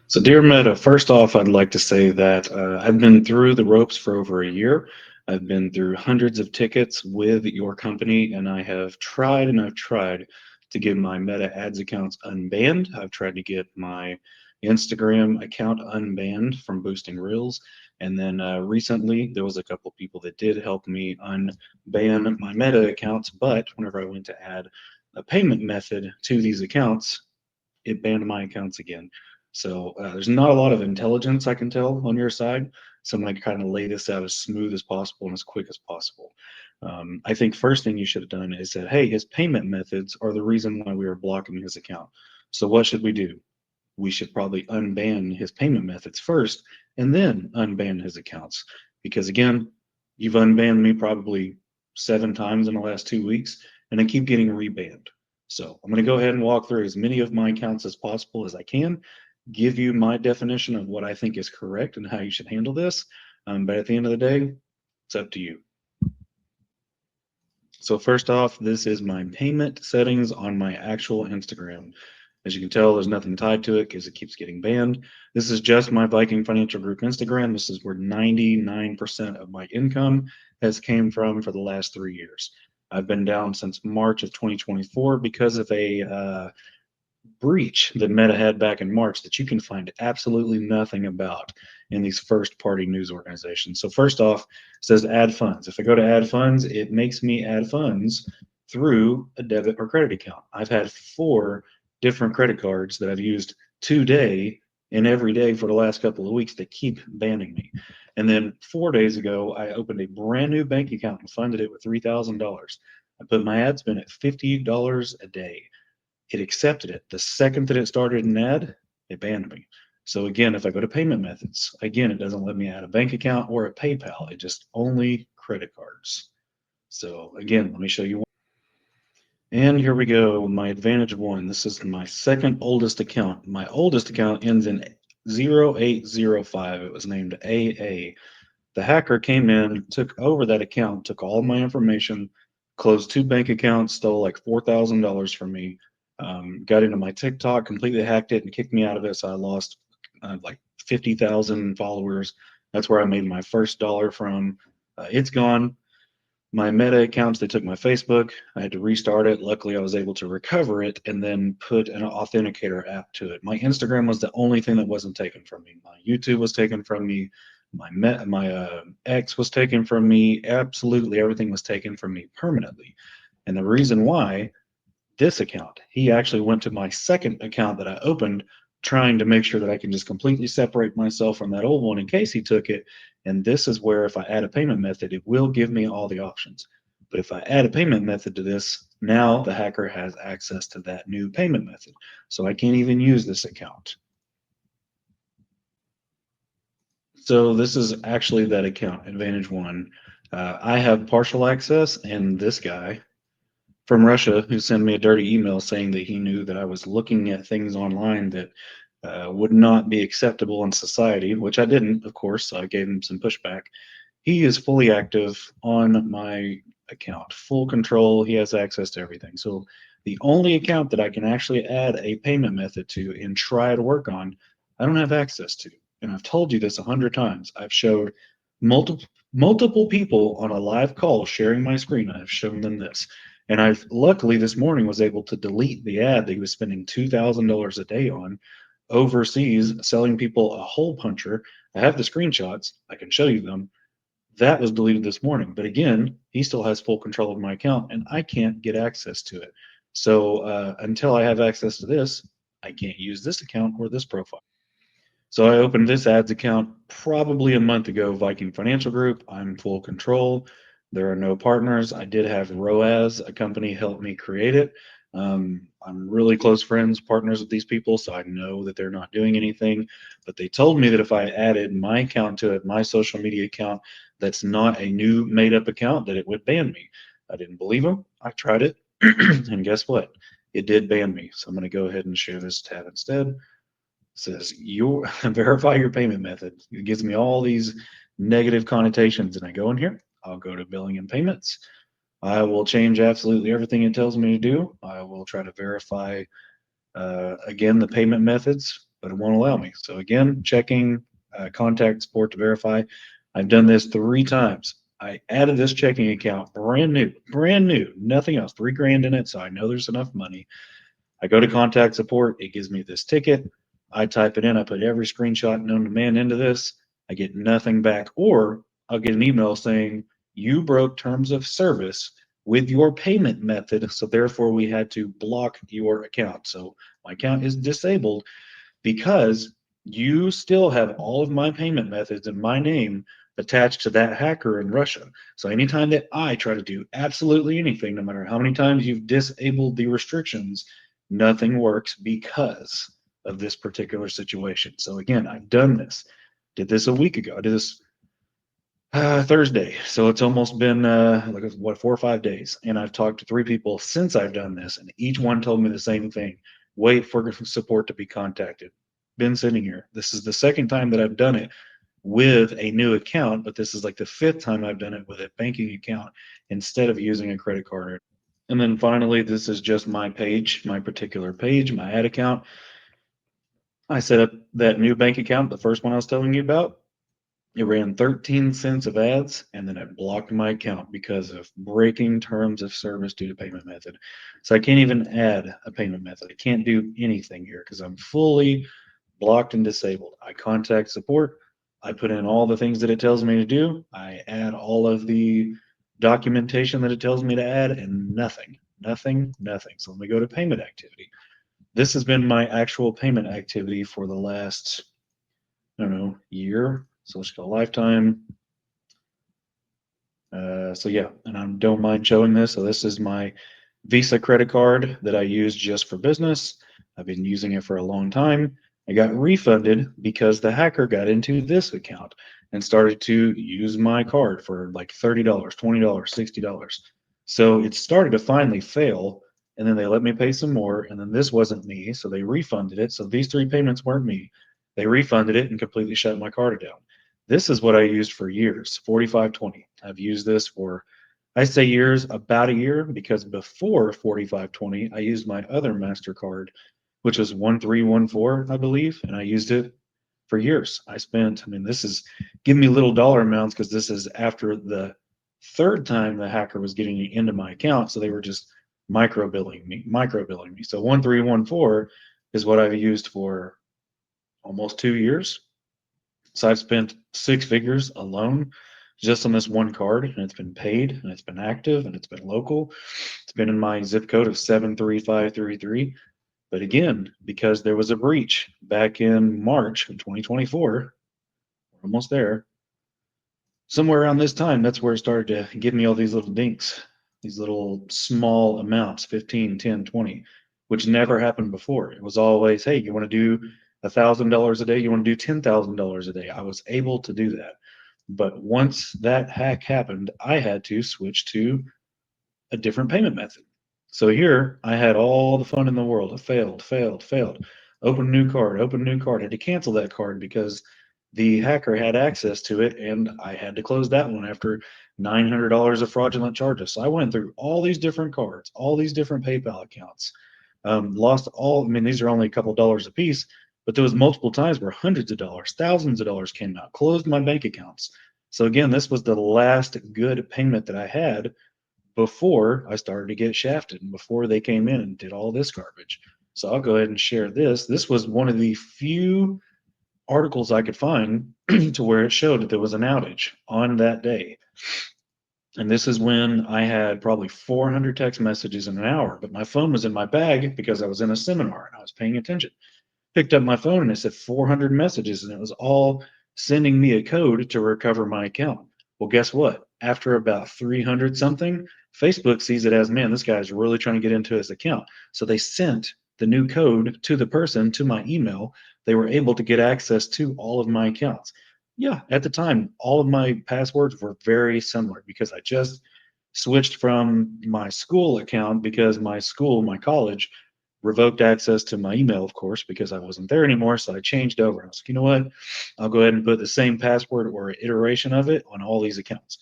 So, dear Meta, first off, I'd like to say that I've been through the ropes for over a year. I've been through hundreds of tickets with your company, and I have tried and I've tried to get my Meta ads accounts unbanned. I've tried to get my Instagram account unbanned from boosting Reels. And then recently, there was a couple people that did help me unban my Meta accounts. But whenever I went to add a payment method to these accounts, it banned my accounts again. So there's not a lot of intelligence I can tell on your side. So I'm going to kind of lay this out as smooth as possible and as quick as possible. I think first thing you should have done is said, hey, his payment methods are the reason why we are blocking his account. So what should we do? We should probably unban his payment methods first and then unban his accounts. Because again, you've unbanned me probably 7 times in the last 2 weeks, and I keep getting rebanned. So I'm going to go ahead and walk through as many of my accounts as possible as I can, give you my definition of what I think is correct and how you should handle this. But at the end of the day, it's up to you. So first off, this is my payment settings on my actual Instagram. As you can tell, there's nothing tied to it because it keeps getting banned. This is just my Viking Financial Group Instagram. This is where 99% of my income has came from for the last 3 years. I've been down since March of 2024 because of a breach that Meta had back in March that you can find absolutely nothing about in these first party news organizations. So, first off, it says add funds. If I go to add funds, it makes me add funds through a debit or credit account. I've had 4 different credit cards that I've used today and every day for the last couple of weeks that keep banning me. And then 4 days ago, I opened a brand new bank account and funded it with $3,000. I put my ad spend at $50 a day. It accepted it. The second that it started an ad, it banned me. So again, if I go to payment methods, again, it doesn't let me add a bank account or a PayPal. It just only credit cards. So again, let me show you one. And here we go, my Advantage One. This is my second oldest account. My oldest account ends in 0805. It was named AA. The hacker came in, took over that account, took all my information, closed 2 bank accounts, stole like $4,000 from me, got into my TikTok, completely hacked it, and kicked me out of it. So I lost like 50,000 followers. That's where I made my first dollar from. It's gone. My Meta accounts, they took my Facebook. I had to restart it. Luckily, I was able to recover it and then put an authenticator app to it. My Instagram was the only thing that wasn't taken from me. My YouTube was taken from me. My X was taken from me. Absolutely everything was taken from me permanently. And the reason why, this account, he actually went to my second account that I opened, trying to make sure that I can just completely separate myself from that old one in case he took it. And this is where, if I add a payment method, it will give me all the options. But if I add a payment method to this, now the hacker has access to that new payment method. So I can't even use this account. So this is actually that account, Advantage One. I have partial access, and this guy from Russia who sent me a dirty email saying that he knew that I was looking at things online that would not be acceptable in society, which I didn't, of course. So I gave him some pushback. He is fully active on my account, full control. He has access to everything. So the only account that I can actually add a payment method to and try to work on, I don't have access to. And I've told you this 100 times. I've showed multiple people on a live call sharing my screen. I've shown them this. And I've luckily this morning was able to delete the ad that he was spending $2,000 a day on overseas selling people a hole puncher. I have the screenshots. I can show you them. That was deleted this morning. But again, he still has full control of my account and I can't get access to it. So until I have access to this, I can't use this account or this profile. So I opened this ads account probably a month ago, Viking Financial Group. I'm full control. There are no partners. I did have ROAS, a company, help me create it. I'm really close friends, partners with these people, so I know that they're not doing anything. But they told me that if I added my account to it, my social media account, that's not a new made up account, that it would ban me. I didn't believe them. I tried it. And guess what? It did ban me. So I'm going to go ahead and share this tab instead. Says you verify your payment method. It gives me all these negative connotations, and I go in here. I'll go to billing and payments. I will change absolutely everything it tells me to do. I will try to verify again the payment methods. but it won't allow me. So again, checking contact support to verify. I've done this 3 times. I added this checking account brand new, nothing else, 3 grand in it. So I know there's enough money. I go to contact support. It gives me this ticket. I type it in. I put every screenshot known to man into this. I get nothing back. Or I'll get an email saying, you broke terms of service with your payment method. So therefore, we had to block your account. So my account is disabled because you still have all of my payment methods in my name attached to that hacker in Russia. So anytime that I try to do absolutely anything, no matter how many times you've disabled the restrictions, nothing works because of this particular situation. So again, I've done this. Did this a week ago. I did this Thursday. So it's almost been like what 4 or 5 days, and I've talked to 3 people since I've done this, and each one told me the same thing: wait for support to be contacted. Been sitting here. This is the second time that I've done it with a new account, but this is like the 5th time I've done it with a banking account instead of using a credit card. And then finally, this is just my page, my particular page, my ad account. I set up that new bank account, the first one I was telling you about. It ran 13 cents of ads, and then it blocked my account because of breaking terms of service due to payment method. So I can't even add a payment method. I can't do anything here because I'm fully blocked and disabled. I contact support. I put in all the things that it tells me to do. I add all of the documentation that it tells me to add, and nothing, nothing, nothing. So let me go to payment activity. This has been my actual payment activity for the last, I don't know, year. So let's go lifetime. So yeah, and I don't mind showing this. So this is my Visa credit card that I use just for business. I've been using it for a long time. I got refunded because the hacker got into this account and started to use my card for like $30, $20, $60. So it started to finally fail, and then they let me pay some more, and then this wasn't me, so they refunded it. So these 3 payments weren't me. They refunded it and completely shut my card down. This is what I used for years, 4520. I've used this for, I say years, about a year, because before 4520, I used my other MasterCard, which was 1314, I believe, and I used it for years. I mean, this is giving me little dollar amounts because this is after the 3rd time the hacker was getting into my account. So they were just micro billing me. So 1314 is what I've used for almost 2 years. So I've spent 6 figures alone just on this one card, and it's been paid, and it's been active, and it's been local. It's been in my zip code of 73533. But again, because there was a breach back in March of 2024, we're almost there. Somewhere around this time, that's where it started to give me all these little dinks, these little small amounts, 15, 10, 20, which never happened before. It was always, hey, you want to do $1,000 a day? You want to do $10,000 a day? I was able to do that. But once that hack happened, I had to switch to a different payment method. So here I had all the fun in the world. It failed. Open a new card, open a new card. I had to cancel that card because the hacker had access to it, and I had to close that one after $900 of fraudulent charges. So I went through all these different cards, all these different PayPal accounts, lost all. I mean, these are only a couple dollars a piece, but there was multiple times where hundreds of dollars, thousands of dollars came out, closed my bank accounts. So again, this was the last good payment that I had before I started to get shafted and before they came in and did all this garbage. So I'll go ahead and share this. This was one of the few articles I could find to where it showed that there was an outage on that day. And this is when I had probably 400 text messages in an hour, but my phone was in my bag because I was in a seminar and I was paying attention. Picked up my phone and it said 400 messages, and it was all sending me a code to recover my account. Well, guess what? After about 300 something, Facebook sees it as, man, this guy's really trying to get into his account. So they sent the new code to the person to my email. They were able to get access to all of my accounts. Yeah, at the time, all of my passwords were very similar because I just switched from my school account because my school, my college, revoked access to my email, of course, because I wasn't there anymore. So I changed over. I was like, you know what? I'll go ahead and put the same password or iteration of it on all these accounts.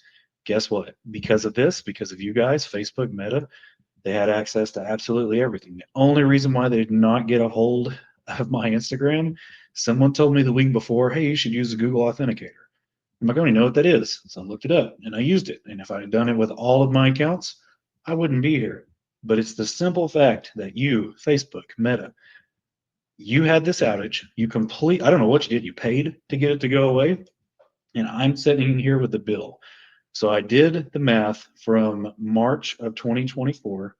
Guess what? Because of this, because of you guys, Facebook, Meta, they had access to absolutely everything. The only reason why they did not get a hold of my Instagram, someone told me the week before, hey, you should use the Google Authenticator. I'm like, I don't even know what that is. So I looked it up and I used it. And if I had done it with all of my accounts, I wouldn't be here. But it's the simple fact that you, Facebook, Meta, you had this outage. I don't know what you did. You paid to get it to go away. And I'm sitting here with the bill. So I did the math from March of 2024,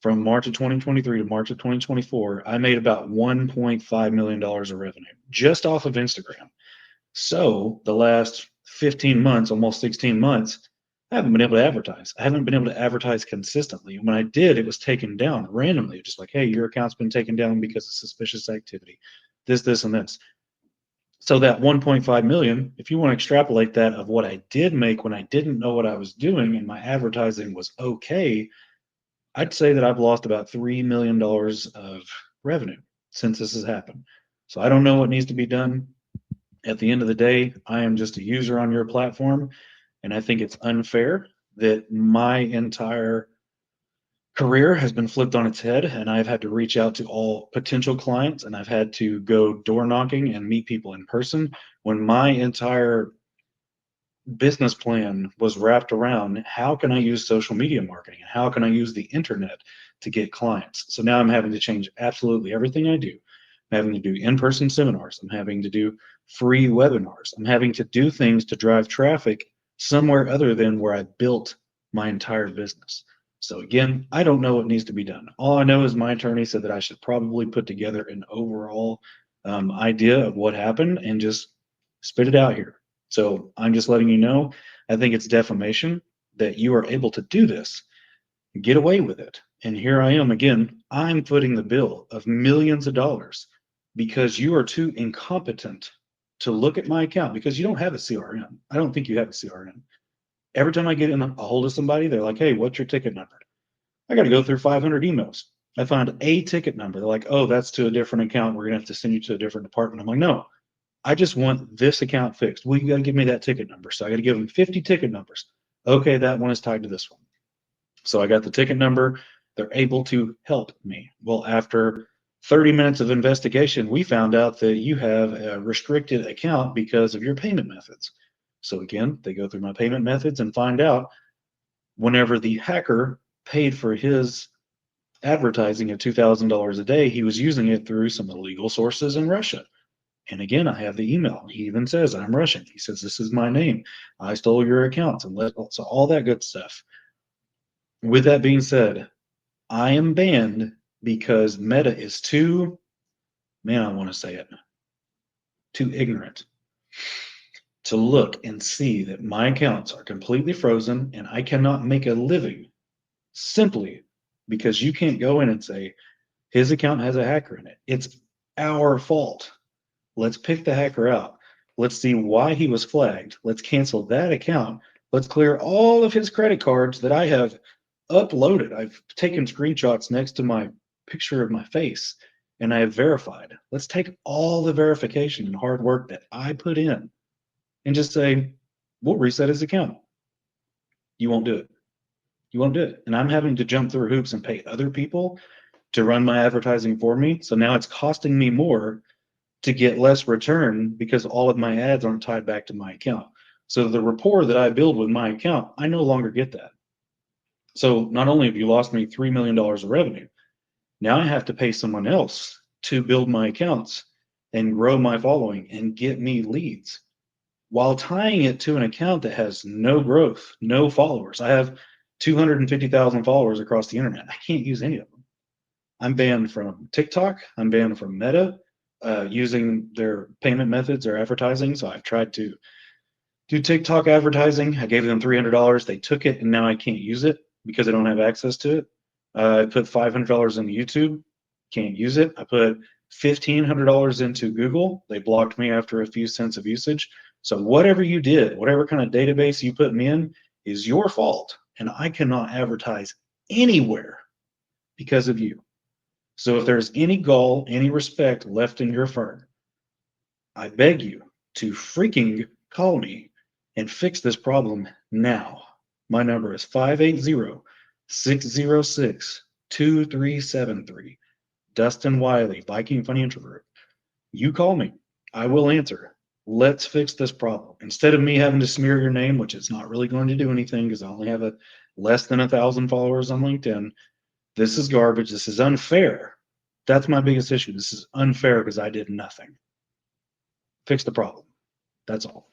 from March of 2023 to March of 2024. I made about $1.5 million of revenue just off of Instagram. So the last 15 months, almost 16 months, I haven't been able to advertise. I haven't been able to advertise consistently. When I did, it was taken down randomly, just like, hey, your account's been taken down because of suspicious activity, this, and this. So that 1.5 million, if you want to extrapolate that of what I did make when I didn't know what I was doing and my advertising was okay, I'd say that I've lost about $3 million of revenue since this has happened. So I don't know what needs to be done. At the end of the day, I am just a user on your platform, and I think it's unfair that my entire career has been flipped on its head, and I've had to reach out to all potential clients, and I've had to go door knocking and meet people in person when my entire business plan was wrapped around how can I use social media marketing and how can I use the internet to get clients. So now I'm having to change absolutely everything I do. I'm having to do in-person seminars. I'm having to do free webinars. I'm having to do things to drive traffic somewhere other than where I built my entire business. So again, I don't know what needs to be done. All I know is my attorney said that I should probably put together an overall idea of what happened and just spit it out here. So I'm just letting you know, I think it's defamation that you are able to do this, get away with it. And here I am again, I'm footing the bill of millions of dollars because you are too incompetent to look at my account because you don't have a CRM. I don't think you have a CRM. Every time I get in a hold of somebody, they're like, hey, what's your ticket number? I got to go through 500 emails. I found a ticket number. They're like, oh, that's to a different account. We're going to have to send you to a different department. I'm like, no, I just want this account fixed. Well, you got to give me that ticket number. So I got to give them 50 ticket numbers. Okay, that one is tied to this one. So I got the ticket number. They're able to help me. Well, after 30 minutes of investigation, we found out that you have a restricted account because of your payment methods. So again, they go through my payment methods and find out whenever the hacker paid for his advertising at $2,000 a day, he was using it through some illegal sources in Russia. And again, I have the email. He even says, I'm Russian. He says, this is my name. I stole your accounts. So all that good stuff. With that being said, I am banned because Meta is too, man, I want to say it, too ignorant to look and see that my accounts are completely frozen and I cannot make a living simply because you can't go in and say, his account has a hacker in it. It's our fault. Let's pick the hacker out. Let's see why he was flagged. Let's cancel that account. Let's clear all of his credit cards that I have uploaded. I've taken screenshots next to my picture of my face and I have verified. Let's take all the verification and hard work that I put in and just say, we'll reset his account. You won't do it. You won't do it. And I'm having to jump through hoops and pay other people to run my advertising for me. So now it's costing me more to get less return because all of my ads aren't tied back to my account. So the rapport that I build with my account, I no longer get that. So not only have you lost me $3 million of revenue, now I have to pay someone else to build my accounts and grow my following and get me leads while tying it to an account that has no growth, no followers. I have 250,000 followers across the internet. I can't use any of them. I'm banned from TikTok. I'm banned from Meta using their payment methods or advertising. So I've tried to do TikTok advertising. I gave them $300. They took it, and now I can't use it because I don't have access to it. I put $500 into YouTube. Can't use it. I put $1,500 into Google. They blocked me after a few cents of usage. So whatever you did, whatever kind of database you put me in is your fault. And I cannot advertise anywhere because of you. So if there's any gall, any respect left in your firm, I beg you to freaking call me and fix this problem now. My number is 580-606-2373. Dustin Wiley, Viking Financial Group. You call me. I will answer. Let's fix this problem. Instead of me having to smear your name, which is not really going to do anything because I only have less than 1,000 followers on LinkedIn. This is garbage. This is unfair. That's my biggest issue. This is unfair because I did nothing. Fix the problem. That's all.